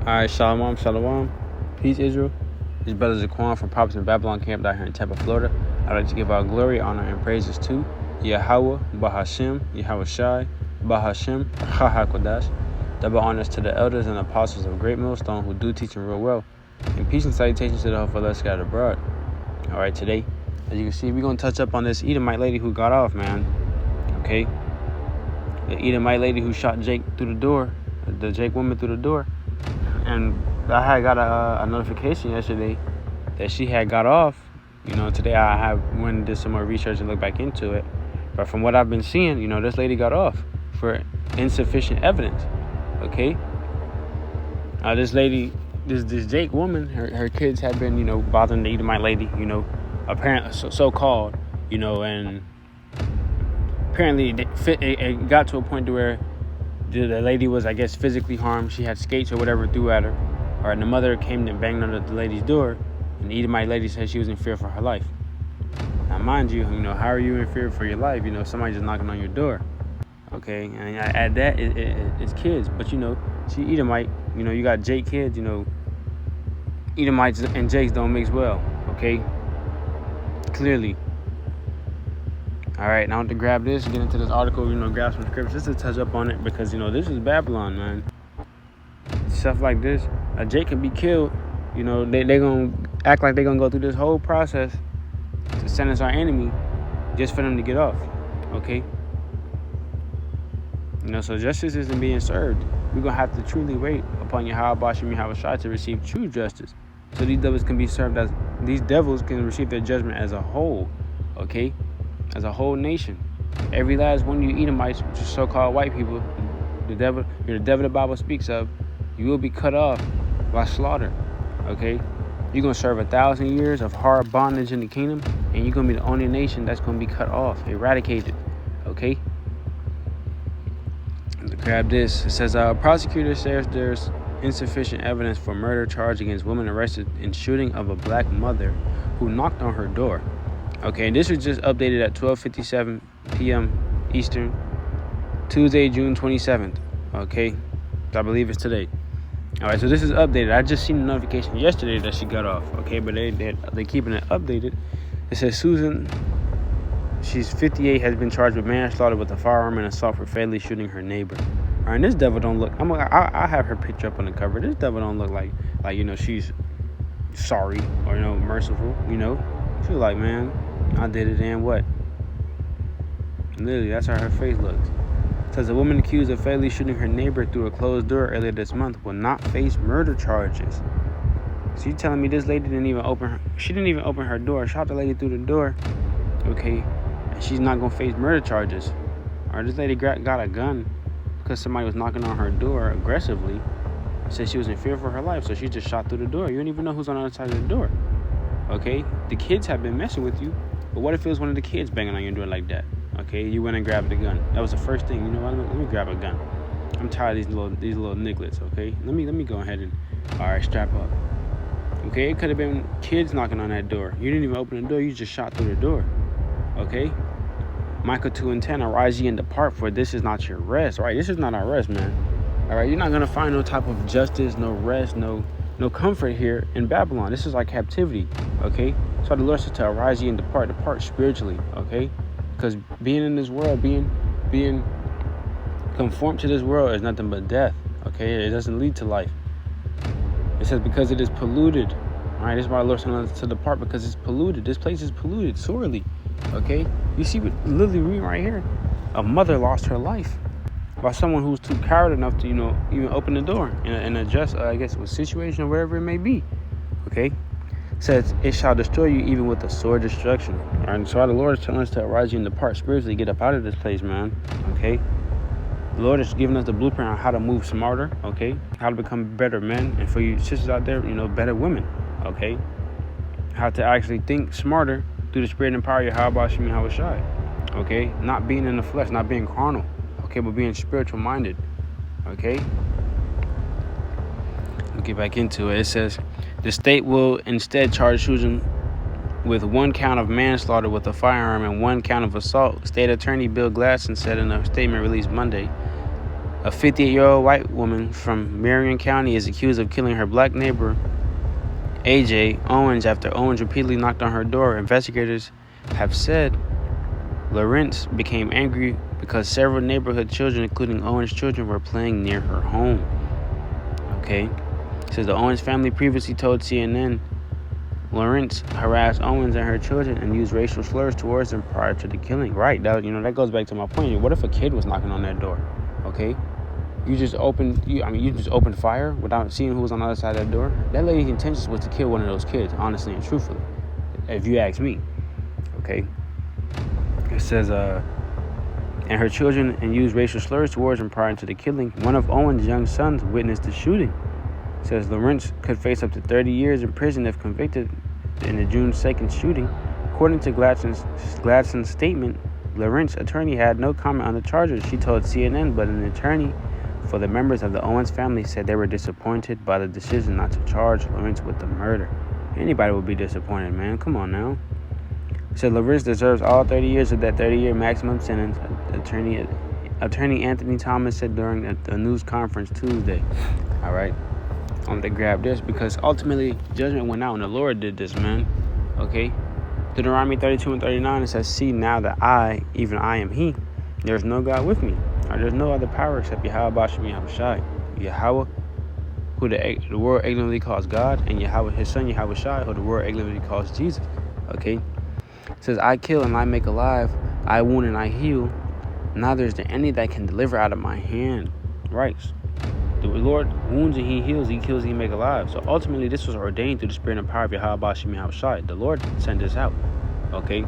Alright, shalom, shalom. Peace, Israel. This brother Zaquan from Prophets in Babylon camp down here in Tampa, Florida. I'd like to give our glory, honor, and praises to YAHAWAH, BAHASHAM, YAHAWASHI, BAHASHAM, QADASH. Double honors to the elders and apostles of Great Millstone who do teach and real well. And peace and salutations to the whole fellow scattered abroad. Alright, today, as you can see, we're going to touch up on this Edomite lady who got off, man. Okay? The Edomite lady who shot Jake through the door, the Jake woman through the door. And I had got a notification yesterday that she had got off. You know, today I went and did some more research and looked back into it. But from what I've been seeing, you know, this lady got off for insufficient evidence. Okay? This lady, this Jake woman, her kids had been, you know, bothering the Edomite lady, you know, apparently so-called, you know, and apparently it got to a point to where the lady was, I guess, physically harmed. She had skates or whatever threw at her. All right, and the mother came and banged on the lady's door, and the Edomite lady said she was in fear for her life. Now, mind you, you know, how are you in fear for your life? You know, somebody just knocking on your door. Okay, and at that, it's kids. But, you know, she Edomite. You know, you got Jake kids, you know. Edomites and Jakes don't mix well, okay? Clearly. All right, now I want to grab this, get into this article, you know, grab some scripts just to touch up on it because, you know, this is Babylon, man. Stuff like this, Jake can be killed. You know, they going to act like they're going to go through this whole process to sentence our enemy just for them to get off, okay? You know, so justice isn't being served. We're going to have to truly wait upon YAHAWASHI to receive true justice. So these devils can receive their judgment as a whole, okay? As a whole nation. Every last one of you Edomites, which is so-called white people, you're the devil the Bible speaks of, you will be cut off by slaughter, okay? You're going to serve 1,000 years of hard bondage in the kingdom, and you're going to be the only nation that's going to be cut off, eradicated, okay? Let's grab this. It says, prosecutor says there's insufficient evidence for murder charge against woman arrested in shooting of a black mother who knocked on her door. Okay, and this was just updated at 12:57 p.m. Eastern, Tuesday, June 27th. Okay, I believe it's today. All right, so this is updated. I just seen the notification yesterday that she got off. Okay, but they keeping it updated. It says Susan, she's 58, has been charged with manslaughter with a firearm and assault for fatally shooting her neighbor. All right, and this devil don't look. I have her picture up on the cover. This devil don't look like you know, she's sorry or, you know, merciful. You know, she's like, man, I did it, and what? Literally, that's how her face looks. It says a woman accused of fatally shooting her neighbor through a closed door earlier this month will not face murder charges. So you telling me this lady didn't even open her door, shot the lady through the door, okay, and she's not gonna face murder charges? Or this lady got a gun because somebody was knocking on her door aggressively, said she was in fear for her life, so she just shot through the door. You don't even know who's on the other side of the door. Okay, the kids have been messing with you, but what if it was one of the kids banging on your door like that? Okay, you went and grabbed the gun. That was the first thing. You know what? Let me grab a gun. I'm tired of these little nigglets. Okay, let me go ahead and strap up. Okay, it could have been kids knocking on that door. You didn't even open the door. You just shot through the door. Okay, Micah 2:10. Arise ye and depart, for this is not your rest. All right, this is not our rest, man. All right, you're not gonna find no type of justice, no rest, no comfort here in Babylon. This is like captivity, okay? So the Lord said to arise ye and depart spiritually, okay? Because being in this world, being conformed to this world is nothing but death, okay? It doesn't lead to life. It says because it is polluted, all right? This is why the Lord said us to depart, because it's polluted. This place is polluted sorely, okay? You see what literally reading right here? A mother lost her life by someone who's too coward enough to, you know, even open the door and adjust, I guess, with situation or whatever it may be. Okay? It says, it shall destroy you even with a sword destruction. All right? So the Lord is telling us to arise you and depart spiritually, get up out of this place, man. Okay? The Lord is giving us the blueprint on how to move smarter, okay? How to become better men. And for you sisters out there, you know, better women, okay? How to actually think smarter through the spirit and power of YAHAWASHI, okay? Not being in the flesh, not being carnal. Okay, but being spiritual minded. Okay, we'll get back into it. It says the state will instead charge Susan with 1 count of manslaughter with a firearm and 1 count of assault. State Attorney Bill Gladson said in a statement released Monday. A 58-year-old white woman from Marion County is accused of killing her black neighbor, AJ Owens, after Owens repeatedly knocked on her door. Investigators have said Lawrence became angry because several neighborhood children, including Owens' children, were playing near her home. Okay. It says the Owens family previously told CNN Lawrence harassed Owens and her children and used racial slurs towards them prior to the killing. Right. That goes back to my point. What if a kid was knocking on that door? Okay. You just opened fire without seeing who was on the other side of that door. That lady's intention was to kill one of those kids, honestly and truthfully, if you ask me. Okay. It says, and her children and used racial slurs towards him prior to the killing. One of Owens' young sons witnessed the shooting. It says Lawrence could face up to 30 years in prison if convicted in the June 2nd shooting. According to Gladson's statement, Lawrence's attorney had no comment on the charges. She told CNN, but an attorney for the members of the Owens family said they were disappointed by the decision not to charge Lawrence with the murder. Anybody would be disappointed, man. Come on now. Said Lawrence deserves all 30 years of that 30-year maximum sentence, Attorney Anthony Thomas said during a news conference Tuesday. All right. I'm going to grab this because ultimately judgment went out and the Lord did this, man. Okay. Deuteronomy 32 and 39, it says, see now that I, even I am he, there is no God with me. Or there's no other power except YAHAWASHI, Yahawah, who the world ignorantly calls God, and Yahawah, his son YAHAWASHI, who the world ignorantly calls Jesus. Okay. It says, I kill and I make alive, I wound and I heal. Neither is there any that can deliver out of my hand. Right. The Lord wounds and he heals, he kills and he make alive. So ultimately this was ordained through the spirit and power of YAHAWASHI. The Lord sent this out. Okay.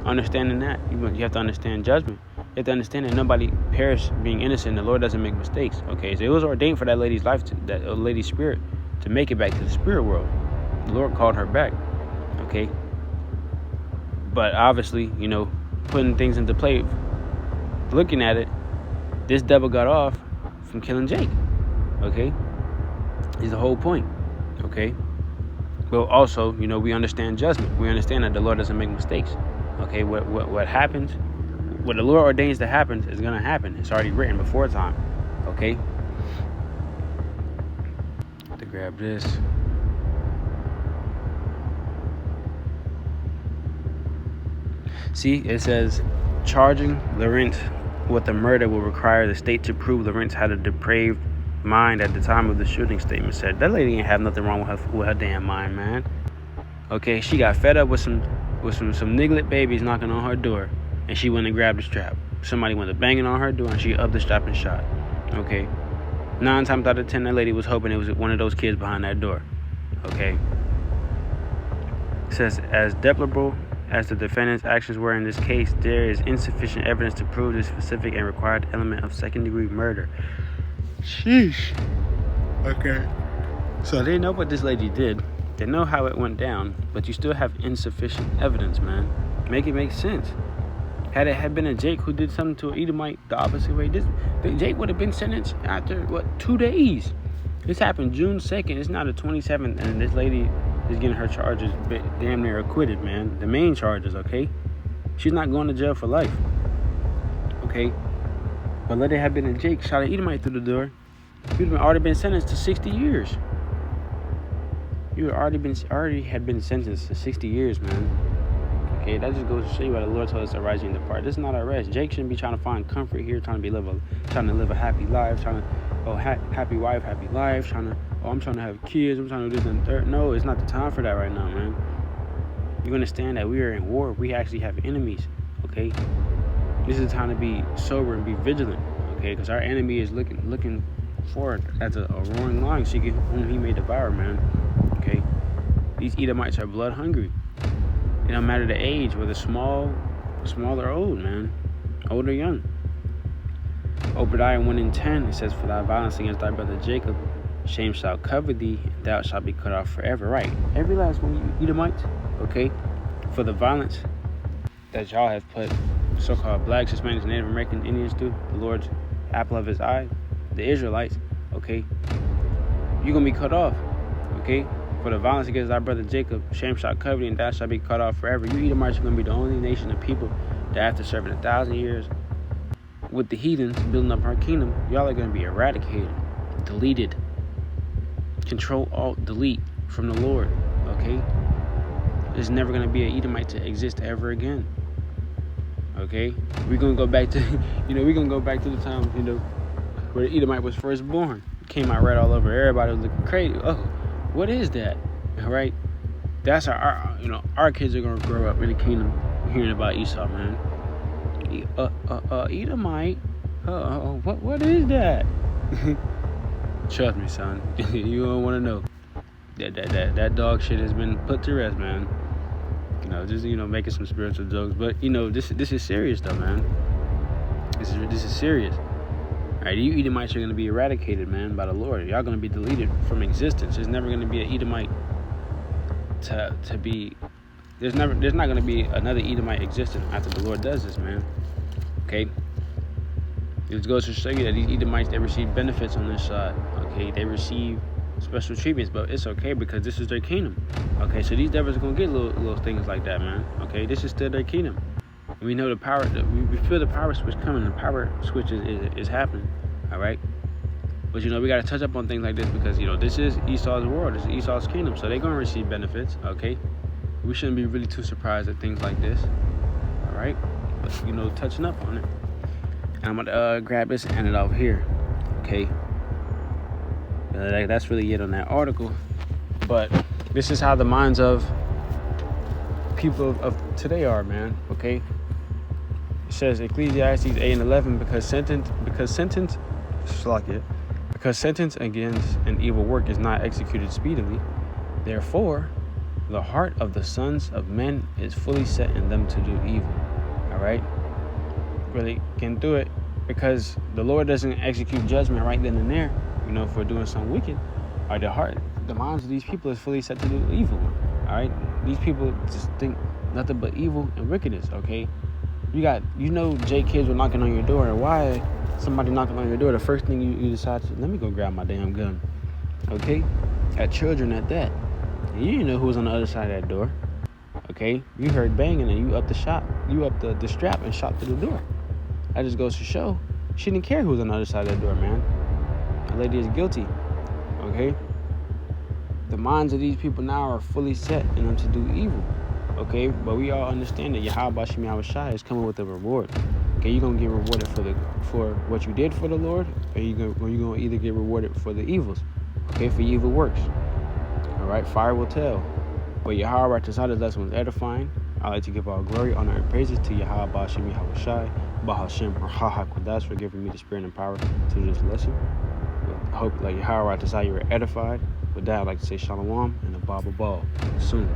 Understanding that, you have to understand judgment. You have to understand that nobody perished being innocent. The Lord doesn't make mistakes. Okay. So it was ordained for that lady's life, that lady's spirit, to make it back to the spirit world. The Lord called her back. Okay. But obviously, putting things into play, looking at it, this devil got off from killing Jake. Okay? Is the whole point. Okay? But also, we understand judgment. We understand that the Lord doesn't make mistakes. Okay? What happens, what the Lord ordains to happen is going to happen. It's already written before time. Okay? To grab this. See, it says, charging Lawrence with the murder will require the state to prove Lawrence had a depraved mind at the time of the shooting, statement said. That lady ain't have nothing wrong with her damn mind, man. Okay, she got fed up with some niglet babies knocking on her door, and she went and grabbed the strap. Somebody went to banging on her door, and she upped the strap and shot. Okay, 9 times out of 10, that lady was hoping it was one of those kids behind that door. Okay. It says, as deplorable as the defendant's actions were in this case, there is insufficient evidence to prove the specific and required element of second-degree murder. Sheesh. Okay. So they know what this lady did. They know how it went down, but you still have insufficient evidence, man. Make it make sense. Had it had been a Jake who did something to an Edomite the opposite way, Jake would have been sentenced after, 2 days? This happened June 2nd. It's now the 27th, and this lady is getting her charges damn near acquitted, man. The main charges, okay? She's not going to jail for life. Okay? But let it have been a Jake shot an Edomite through the door, you'd have already been sentenced to 60 years. You had already had been sentenced to 60 years, man. Okay, that just goes to show you why the Lord told us to rise and depart. This is not our rest. Jake shouldn't be trying to find comfort here, trying to live a happy life, happy wife, happy life, I'm trying to have kids, I'm trying to do this and third. No, it's not the time for that right now, man. You understand that we are in war. We actually have enemies, okay? This is the time to be sober and be vigilant, okay? Because our enemy is looking forward as a roaring lion, seeking whom he may devour, man. Okay? These Edomites are blood hungry. It don't matter the age, whether small or old, man. Old or young. Obadiah 1:10, it says, for thy violence against thy brother Jacob, shame shall cover thee, and thou shalt be cut off forever. Right? Every last one of you Edomites, okay? For the violence that y'all have put so-called blacks, Hispanics, Native American Indians through, the Lord's apple of his eye, the Israelites, okay? You're going to be cut off, okay? For the violence against thy brother Jacob, shame shall cover thee, and thou shalt be cut off forever. You Edomites are going to be the only nation of people that after serving 1,000 years with the heathens building up our kingdom, y'all are going to be eradicated, deleted, control, alt, delete from the Lord. Okay, there's never going to be an Edomite to exist ever again. Okay, we're going to go back to, we're going to go back to the time, where the Edomite was first born. It came out right all over. Everybody was looking crazy. Oh, what is that? All right, that's our kids are going to grow up in the kingdom hearing about Esau, man. Edomite? What is that? Trust me, son. You don't want to know. That dog shit has been put to rest, man. Just making some spiritual jokes, but this is serious though, man. This is serious. All right, you Edomites are going to be eradicated, man, by the Lord. Y'all going to be deleted from existence. There's never going to be an Edomite to be. There's not going to be another Edomite existing after the Lord does this, man. Okay. It goes to show you that these Edomites, they receive benefits on this side. Okay, they receive special treatments, but it's okay because this is their kingdom. Okay, so these devils are gonna get little things like that, man. Okay, this is still their kingdom. And we know the power. We feel the power switch coming. The power switch is happening. All right, but we gotta touch up on things like this because this is Esau's world. This is Esau's kingdom, so they're gonna receive benefits. Okay, we shouldn't be really too surprised at things like this. All right, but touching up on it. And I'm gonna grab this and hand it over here. Okay. That's really it on that article, but this is how the minds of people of today are, man. Okay, it says Ecclesiastes 8:11 because sentence against an evil work is not executed speedily, therefore the heart of the sons of men is fully set in them to do evil. All right, really can do it because the Lord doesn't execute judgment right then and there. For doing something wicked, or the minds of these people is fully set to do evil. All right, these people just think nothing but evil and wickedness. Okay, J kids were knocking on your door, and why somebody knocking on your door? The first thing you decide to let me go grab my damn gun. Okay, at children at that, and you didn't know who was on the other side of that door. Okay, you heard banging and you up the strap and shot through the door. That just goes to show she didn't care who was on the other side of that door, man. The lady is guilty. Okay, the minds of these people now are fully set in them to do evil. Okay, but we all understand that YAHAWASHI is coming with a reward. Okay, you're gonna get rewarded for what you did for the Lord, or you're gonna either get rewarded for the evils. Okay, for evil works. All right, fire will tell. But Yahawah to this lesson was edifying. I'd like to give all glory, honor, and praises to Yahawah, BAHASHAM, BAHASHAM, QADASH for giving me the spirit and power to do this lesson. I hope, Yahawah to you were edified. With that, I'd like to say shalom and a baba ball soon.